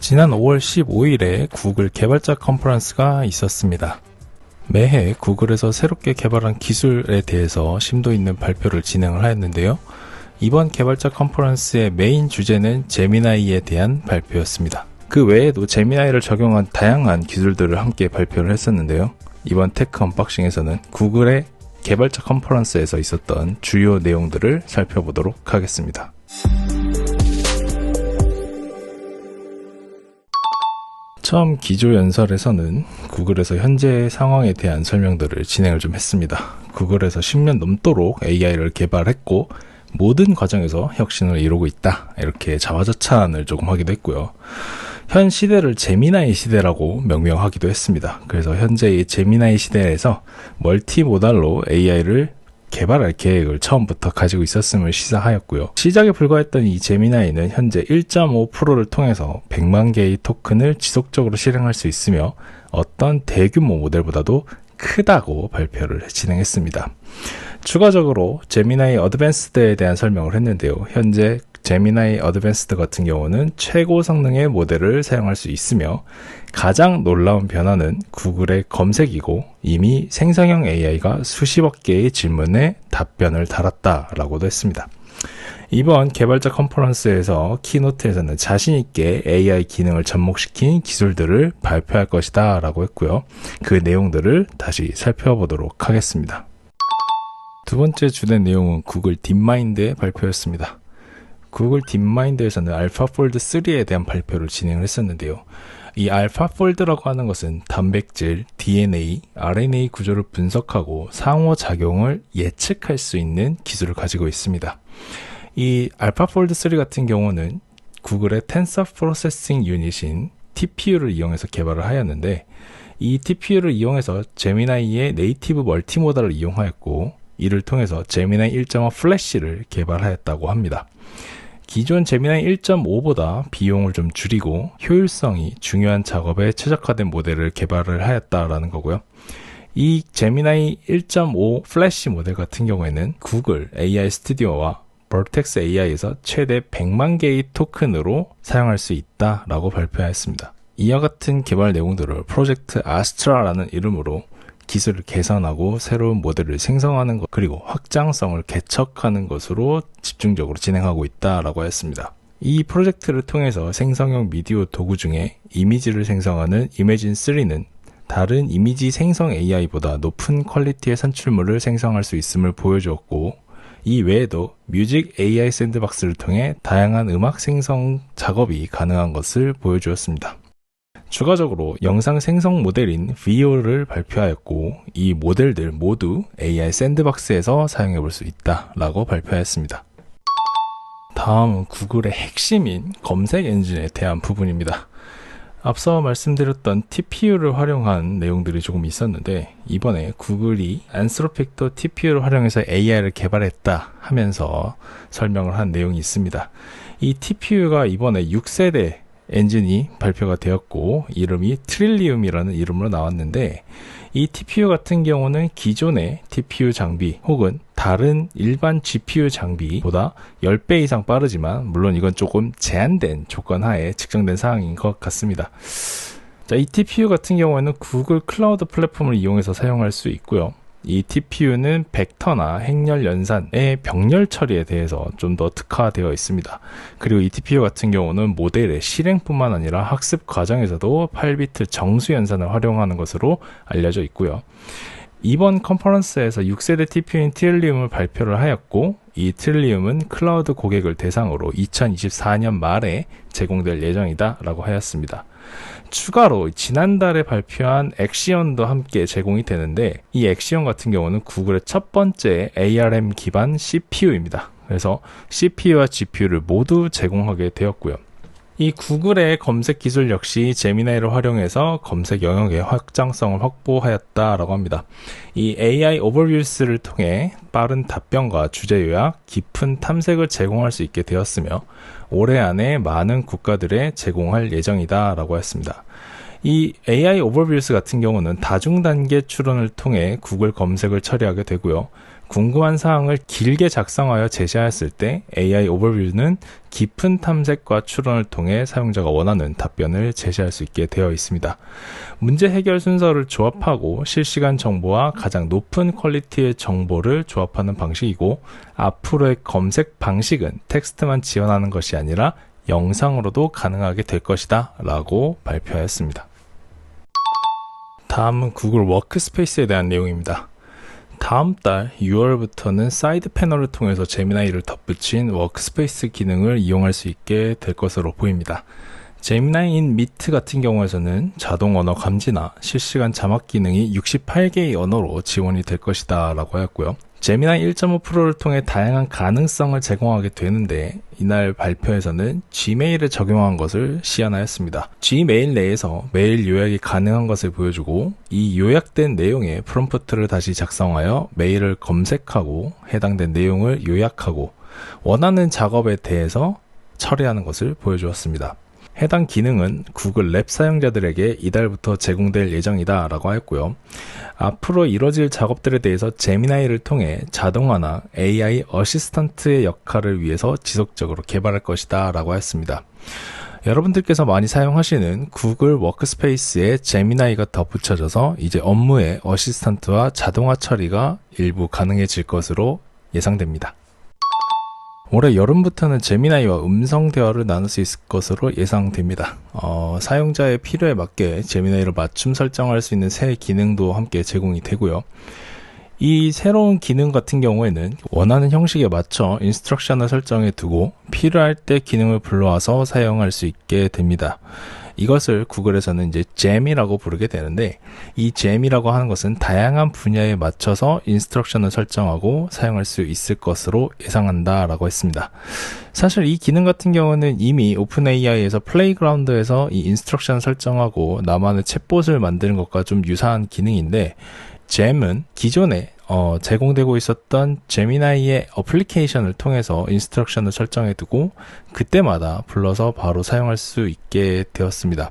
지난 5월 15일에 구글 개발자 컨퍼런스가 있었습니다. 매해 구글에서 새롭게 개발한 기술에 대해서 심도 있는 발표를 진행을 하였는데요. 이번 개발자 컨퍼런스의 메인 주제는 제미나이에 대한 발표였습니다. 그 외에도 제미나이를 적용한 다양한 기술들을 함께 발표를 했었는데요. 이번 테크 언박싱에서는 구글의 개발자 컨퍼런스에서 있었던 주요 내용들을 살펴보도록 하겠습니다. 처음 기조연설에서는 구글에서 현재 상황에 대한 설명들을 진행을 좀 했습니다. 구글에서 10년 넘도록 AI를 개발했고 모든 과정에서 혁신을 이루고 있다, 이렇게 자화자찬을 조금 하기도 했고요. 현 시대를 제미나이 시대라고 명명하기도 했습니다. 그래서 현재의 제미나이 시대에서 멀티모달로 AI를 개발할 계획을 처음부터 가지고 있었음을 시사하였고요. 시작에 불과했던 이 제미나이는 현재 1.5%를 통해서 100만 개의 토큰을 지속적으로 실행할 수 있으며 어떤 대규모 모델보다도 크다고 발표를 진행했습니다. 추가적으로 제미나이 어드밴스드에 대한 설명을 했는데요. 현재 제미나이 어드밴스드 같은 경우는 최고 성능의 모델을 사용할 수 있으며 가장 놀라운 변화는 구글의 검색이고 이미 생성형 AI가 수십억 개의 질문에 답변을 달았다라고도 했습니다. 이번 개발자 컨퍼런스에서 키노트에서는 자신있게 AI 기능을 접목시킨 기술들을 발표할 것이다 라고 했고요. 그 내용들을 다시 살펴보도록 하겠습니다. 두 번째 주된 내용은 구글 딥마인드의 발표였습니다. 구글 딥마인드에서는 알파폴드 3에 대한 발표를 진행을 했었는데요. 이 알파폴드라고 하는 것은 단백질, DNA, RNA 구조를 분석하고 상호작용을 예측할 수 있는 기술을 가지고 있습니다. 이 알파폴드 3 같은 경우는 구글의 텐서 프로세싱 유닛인 TPU를 이용해서 개발을 하였는데, 이 TPU를 이용해서 제미나이의 네이티브 멀티모달을 이용하였고, 이를 통해서 제미나이 1.5 플래시를 개발하였다고 합니다. 기존 제미나이 1.5보다 비용을 좀 줄이고 효율성이 중요한 작업에 최적화된 모델을 개발을 하였다라는 거고요. 이 제미나이 1.5 플래시 모델 같은 경우에는 구글 AI 스튜디오와 버텍스 AI에서 최대 100만 개의 토큰으로 사용할 수 있다라고 발표하였습니다. 이와 같은 개발 내용들을 프로젝트 아스트라라는 이름으로 기술을 개선하고 새로운 모델을 생성하는 것, 그리고 확장성을 개척하는 것으로 집중적으로 진행하고 있다라고 했습니다. 이 프로젝트를 통해서 생성형 미디어 도구 중에 이미지를 생성하는 이매진3는 다른 이미지 생성 AI보다 높은 퀄리티의 산출물을 생성할 수 있음을 보여주었고, 이 외에도 뮤직 AI 샌드박스를 통해 다양한 음악 생성 작업이 가능한 것을 보여주었습니다. 추가적으로 영상 생성 모델인 VO를 발표하였고, 이 모델들 모두 AI 샌드박스에서 사용해 볼 수 있다라고 발표하였습니다. 다음은 구글의 핵심인 검색 엔진에 대한 부분입니다. 앞서 말씀드렸던 TPU를 활용한 내용들이 조금 있었는데, 이번에 구글이 안스로픽도 TPU를 활용해서 AI를 개발했다 하면서 설명을 한 내용이 있습니다. 이 TPU가 이번에 6세대 엔진이 발표가 되었고, 이름이 트릴리움이라는 이름으로 나왔는데, 이 TPU 같은 경우는 기존의 TPU 장비 혹은 다른 일반 GPU 장비보다 10배 이상 빠르지만, 물론 이건 조금 제한된 조건 하에 측정된 사항인 것 같습니다. 자, 이 TPU 같은 경우에는 구글 클라우드 플랫폼을 이용해서 사용할 수 있고요. 이 TPU는 벡터나 행렬 연산의 병렬 처리에 대해서 좀 더 특화되어 있습니다. 그리고 이 TPU 같은 경우는 모델의 실행뿐만 아니라 학습 과정에서도 8비트 정수 연산을 활용하는 것으로 알려져 있고요. 이번 컨퍼런스에서 6세대 TPU인 트릴리움을 발표를 하였고, 이 트릴리움은 클라우드 고객을 대상으로 2024년 말에 제공될 예정이다 라고 하였습니다. 추가로 지난달에 발표한 엑시온도 함께 제공이 되는데, 이 엑시온 같은 경우는 구글의 첫 번째 ARM 기반 CPU입니다. 그래서 CPU와 GPU를 모두 제공하게 되었고요. 이 구글의 검색 기술 역시 제미나이를 활용해서 검색 영역의 확장성을 확보하였다라고 합니다. 이 AI 오버뷰스를 통해 빠른 답변과 주제 요약, 깊은 탐색을 제공할 수 있게 되었으며, 올해 안에 많은 국가들에 제공할 예정이다 라고 했습니다. 이 AI 오버뷰스 같은 경우는 다중단계 추론을 통해 구글 검색을 처리하게 되고요. 궁금한 사항을 길게 작성하여 제시하였을 때 AI 오버뷰는 깊은 탐색과 추론을 통해 사용자가 원하는 답변을 제시할 수 있게 되어 있습니다. 문제 해결 순서를 조합하고 실시간 정보와 가장 높은 퀄리티의 정보를 조합하는 방식이고, 앞으로의 검색 방식은 텍스트만 지원하는 것이 아니라 영상으로도 가능하게 될 것이다 라고 발표하였습니다. 다음은 구글 워크스페이스에 대한 내용입니다. 다음 달 6월부터는 사이드 패널을 통해서 제미나이를 덧붙인 워크스페이스 기능을 이용할 수 있게 될 것으로 보입니다. 제미나이 인 미트 같은 경우에서는 자동 언어 감지나 실시간 자막 기능이 68개의 언어로 지원이 될 것이다 라고 하였고요. 제미나이 1.5 프로를 통해 다양한 가능성을 제공하게 되는데, 이날 발표에서는 Gmail에 적용한 것을 시연하였습니다. Gmail 내에서 메일 요약이 가능한 것을 보여주고, 이 요약된 내용의 프롬프트를 다시 작성하여 메일을 검색하고 해당된 내용을 요약하고 원하는 작업에 대해서 처리하는 것을 보여주었습니다. 해당 기능은 구글 랩 사용자들에게 이달부터 제공될 예정이다 라고 하였고요. 앞으로 이뤄질 작업들에 대해서 제미나이를 통해 자동화나 AI 어시스턴트의 역할을 위해서 지속적으로 개발할 것이다 라고 하였습니다. 여러분들께서 많이 사용하시는 구글 워크스페이스에 제미나이가 덧붙여져서 이제 업무의 어시스턴트와 자동화 처리가 일부 가능해질 것으로 예상됩니다. 올해 여름부터는 제미나이와 음성 대화를 나눌 수 있을 것으로 예상됩니다. 사용자의 필요에 맞게 제미나이를 맞춤 설정할 수 있는 새 기능도 함께 제공이 되고요. 이 새로운 기능 같은 경우에는 원하는 형식에 맞춰 인스트럭션을 설정해 두고 필요할 때 기능을 불러와서 사용할 수 있게 됩니다. 이것을 구글에서는 이제 잼이라고 부르게 되는데, 이 잼이라고 하는 것은 다양한 분야에 맞춰서 인스트럭션을 설정하고 사용할 수 있을 것으로 예상한다 라고 했습니다. 사실 이 기능 같은 경우는 이미 오픈 AI에서 플레이그라운드에서 이 인스트럭션 설정하고 나만의 챗봇을 만드는 것과 좀 유사한 기능인데, 잼은 기존에 제공되고 있었던 제미나이의 어플리케이션을 통해서 인스트럭션을 설정해 두고 그때마다 불러서 바로 사용할 수 있게 되었습니다.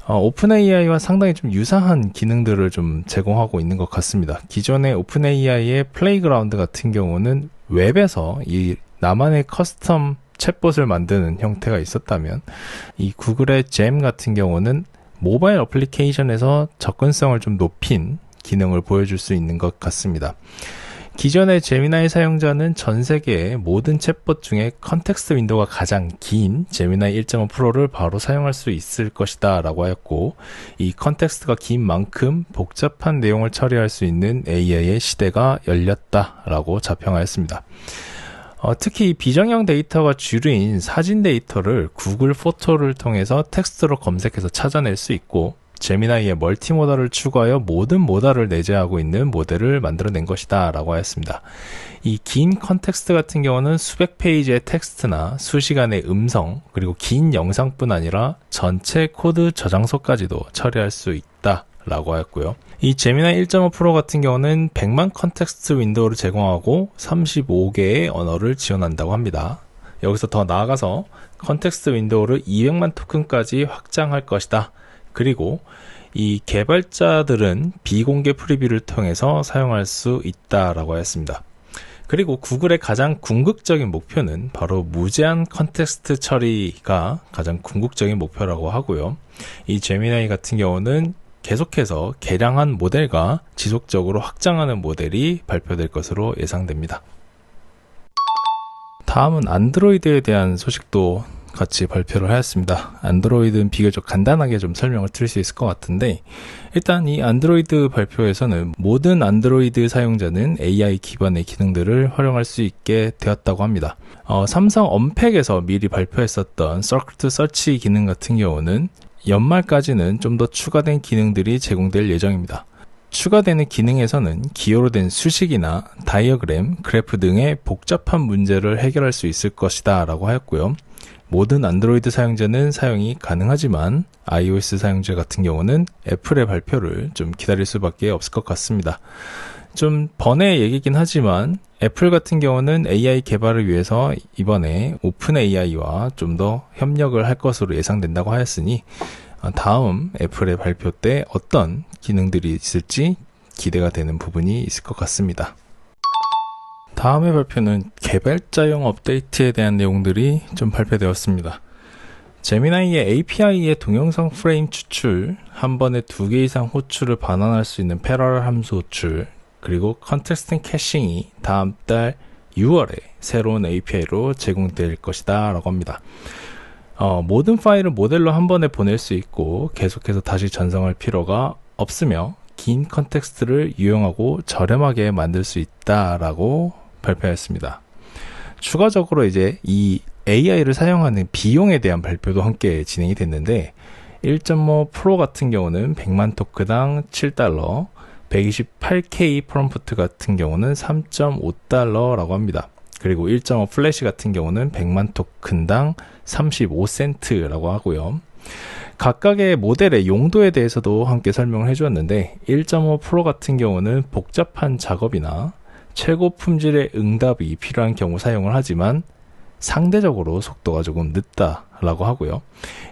오픈 AI와 상당히 좀 유사한 기능들을 좀 제공하고 있는 것 같습니다. 기존의 오픈 AI의 플레이그라운드 같은 경우는 웹에서 이 나만의 커스텀 챗봇을 만드는 형태가 있었다면, 이 구글의 잼 같은 경우는 모바일 어플리케이션에서 접근성을 좀 높인 기능을 보여줄 수 있는 것 같습니다. 기존의 제미나이 사용자는 전 세계의 모든 챗봇 중에 컨텍스트 윈도우가 가장 긴 제미나이 1.5 프로를 바로 사용할 수 있을 것이다 라고 하였고, 이 컨텍스트가 긴 만큼 복잡한 내용을 처리할 수 있는 AI의 시대가 열렸다 라고 자평하였습니다. 특히 비정형 데이터가 주류인 사진 데이터를 구글 포토를 통해서 텍스트로 검색해서 찾아낼 수 있고, 제미나이의 멀티모달을 추가하여 모든 모달을 내재하고 있는 모델을 만들어낸 것이다 라고 하였습니다. 이 긴 컨텍스트 같은 경우는 수백 페이지의 텍스트나 수시간의 음성, 그리고 긴 영상뿐 아니라 전체 코드 저장소까지도 처리할 수 있다 라고 하였고요. 이 제미나이 1.5 프로 같은 경우는 100만 컨텍스트 윈도우를 제공하고 35개의 언어를 지원한다고 합니다. 여기서 더 나아가서 컨텍스트 윈도우를 200만 토큰까지 확장할 것이다. 그리고 이 개발자들은 비공개 프리뷰를 통해서 사용할 수 있다라고 하였습니다. 그리고 구글의 가장 궁극적인 목표는 바로 무제한 컨텍스트 처리가 가장 궁극적인 목표라고 하고요. 이 제미나이 같은 경우는 계속해서 개량한 모델과 지속적으로 확장하는 모델이 발표될 것으로 예상됩니다. 다음은 안드로이드에 대한 소식도 같이 발표를 하였습니다. 안드로이드는 비교적 간단하게 좀 설명을 드릴 수 있을 것 같은데, 일단 이 안드로이드 발표에서는 모든 안드로이드 사용자는 AI 기반의 기능들을 활용할 수 있게 되었다고 합니다. 삼성 언팩에서 미리 발표했었던 서클 투 서치 기능 같은 경우는 연말까지는 좀 더 추가된 기능들이 제공될 예정입니다. 추가되는 기능에서는 기호로 된 수식이나 다이어그램, 그래프 등의 복잡한 문제를 해결할 수 있을 것이다 라고 하였고요. 모든 안드로이드 사용자는 사용이 가능하지만 iOS 사용자 같은 경우는 애플의 발표를 좀 기다릴 수밖에 없을 것 같습니다. 좀 번외의 얘기긴 하지만 애플 같은 경우는 AI 개발을 위해서 이번에 오픈 AI와 좀 더 협력을 할 것으로 예상된다고 하였으니 다음 애플의 발표 때 어떤 기능들이 있을지 기대가 되는 부분이 있을 것 같습니다. 다음에 발표는 개발자용 업데이트에 대한 내용들이 좀 발표되었습니다. 제미나이의 API의 동영상 프레임 추출, 한 번에 2개 이상 호출을 반환할 수 있는 패러럴 함수 호출, 그리고 컨텍스트 캐싱이 다음 달 6월에 새로운 API로 제공될 것이다 라고 합니다. 모든 파일을 모델로 한 번에 보낼 수 있고 계속해서 다시 전송할 필요가 없으며 긴 컨텍스트를 유용하고 저렴하게 만들 수 있다라고 발표했습니다. 추가적으로 이제 이 AI를 사용하는 비용에 대한 발표도 함께 진행이 됐는데 1.5 프로 같은 경우는 100만 토크당 $7, 128K 프롬프트 같은 경우는 $3.5라고 합니다. 그리고 1.5 플래시 같은 경우는 100만 토큰당 35센트라고 하고요. 각각의 모델의 용도에 대해서도 함께 설명을 해주었는데 1.5 프로 같은 경우는 복잡한 작업이나 최고 품질의 응답이 필요한 경우 사용을 하지만 상대적으로 속도가 조금 늦다라고 하고요.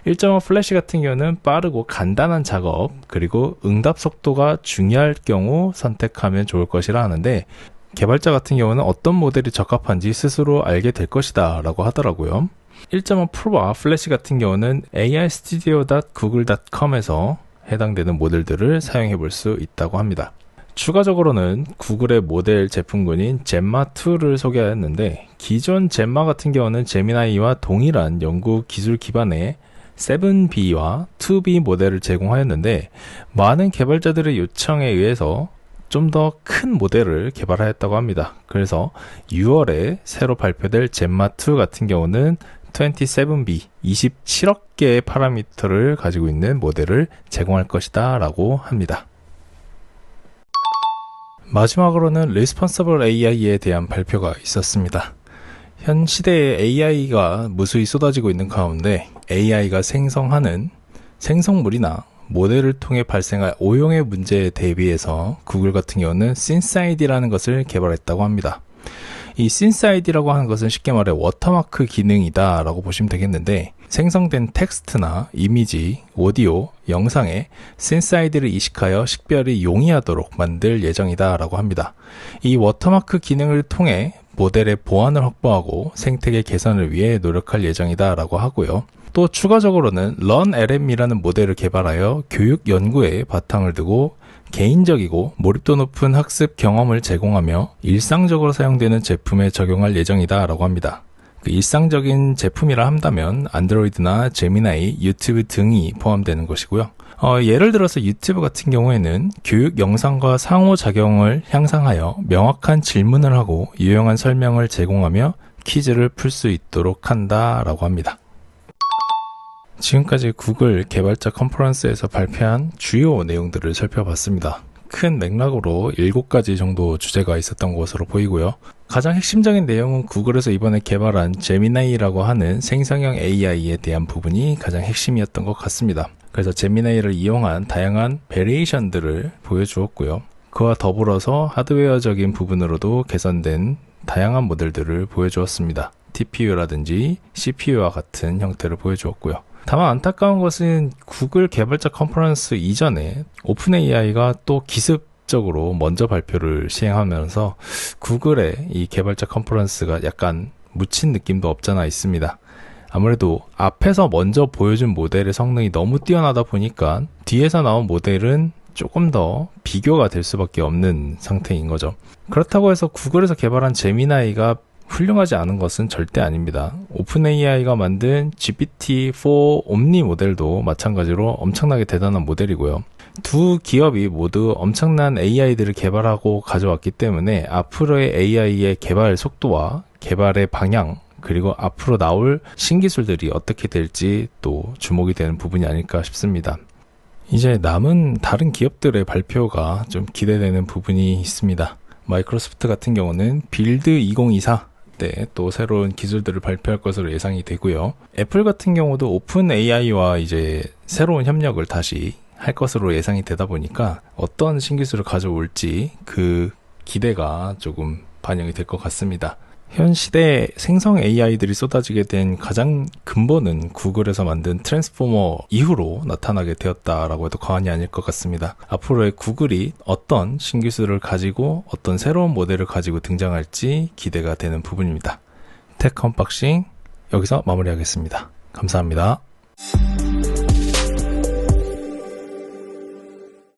1.5 플래시 같은 경우는 빠르고 간단한 작업 그리고 응답 속도가 중요할 경우 선택하면 좋을 것이라 하는데 개발자 같은 경우는 어떤 모델이 적합한지 스스로 알게 될 것이다 라고 하더라고요. 1.5 프로와 플래시 같은 경우는 aistudio.google.com에서 해당되는 모델들을 사용해 볼 수 있다고 합니다. 추가적으로는 구글의 모델 제품군인 젬마2를 소개하였는데 기존 젬마 같은 경우는 제미나이와 동일한 연구 기술 기반의 7B와 2B 모델을 제공하였는데 많은 개발자들의 요청에 의해서 좀 더 큰 모델을 개발하였다고 합니다. 그래서 6월에 새로 발표될 젬마2 같은 경우는 27B, 27억 개의 파라미터를 가지고 있는 모델을 제공할 것이다 라고 합니다. 마지막으로는 Responsible AI에 대한 발표가 있었습니다. 현 시대에 AI가 무수히 쏟아지고 있는 가운데 AI가 생성하는 생성물이나 모델을 통해 발생할 오용의 문제에 대비해서 구글 같은 경우는 SynthID라는 것을 개발했다고 합니다. 이 SynthID라고 하는 것은 쉽게 말해 워터마크 기능이다 라고 보시면 되겠는데 생성된 텍스트나 이미지, 오디오, 영상에 SynthID를 이식하여 식별이 용이하도록 만들 예정이다 라고 합니다. 이 워터마크 기능을 통해 모델의 보안을 확보하고 생태계 개선을 위해 노력할 예정이다 라고 하고요. 또 추가적으로는 LearnLM이라는 모델을 개발하여 교육 연구에 바탕을 두고 개인적이고 몰입도 높은 학습 경험을 제공하며 일상적으로 사용되는 제품에 적용할 예정이다 라고 합니다. 그 일상적인 제품이라 한다면 안드로이드나 제미나이, 유튜브 등이 포함되는 것이고요. 예를 들어서 유튜브 같은 경우에는 교육 영상과 상호작용을 향상하여 명확한 질문을 하고 유용한 설명을 제공하며 퀴즈를 풀 수 있도록 한다 라고 합니다. 지금까지 구글 개발자 컨퍼런스에서 발표한 주요 내용들을 살펴봤습니다. 큰 맥락으로 7가지 정도 주제가 있었던 것으로 보이고요. 가장 핵심적인 내용은 구글에서 이번에 개발한 제미나이라고 하는 생성형 AI에 대한 부분이 가장 핵심이었던 것 같습니다. 그래서 제미나이를 이용한 다양한 베리에이션들을 보여주었고요. 그와 더불어서 하드웨어적인 부분으로도 개선된 다양한 모델들을 보여주었습니다. TPU라든지 CPU와 같은 형태를 보여주었고요. 다만 안타까운 것은 구글 개발자 컨퍼런스 이전에 오픈AI가 또 기습적으로 먼저 발표를 시행하면서 구글의 이 개발자 컨퍼런스가 약간 묻힌 느낌도 없잖아 있습니다. 아무래도 앞에서 먼저 보여준 모델의 성능이 너무 뛰어나다 보니까 뒤에서 나온 모델은 조금 더 비교가 될 수밖에 없는 상태인 거죠. 그렇다고 해서 구글에서 개발한 제미나이가 훌륭하지 않은 것은 절대 아닙니다. 오픈AI가 만든 GPT-4 옴니 모델도 마찬가지로 엄청나게 대단한 모델이고요. 두 기업이 모두 엄청난 AI들을 개발하고 가져왔기 때문에 앞으로의 AI의 개발 속도와 개발의 방향 그리고 앞으로 나올 신기술들이 어떻게 될지 또 주목이 되는 부분이 아닐까 싶습니다. 이제 남은 다른 기업들의 발표가 좀 기대되는 부분이 있습니다. 마이크로소프트 같은 경우는 빌드 2024 때 또 새로운 기술들을 발표할 것으로 예상이 되고요. 애플 같은 경우도 오픈 AI와 이제 새로운 협력을 다시 할 것으로 예상이 되다 보니까 어떤 신기술을 가져올지 그 기대가 조금 반영이 될 것 같습니다. 현 시대에 생성 AI들이 쏟아지게 된 가장 근본은 구글에서 만든 트랜스포머 이후로 나타나게 되었다라고 해도 과언이 아닐 것 같습니다. 앞으로의 구글이 어떤 신기술을 가지고 어떤 새로운 모델을 가지고 등장할지 기대가 되는 부분입니다. 테크 언박싱 여기서 마무리하겠습니다. 감사합니다.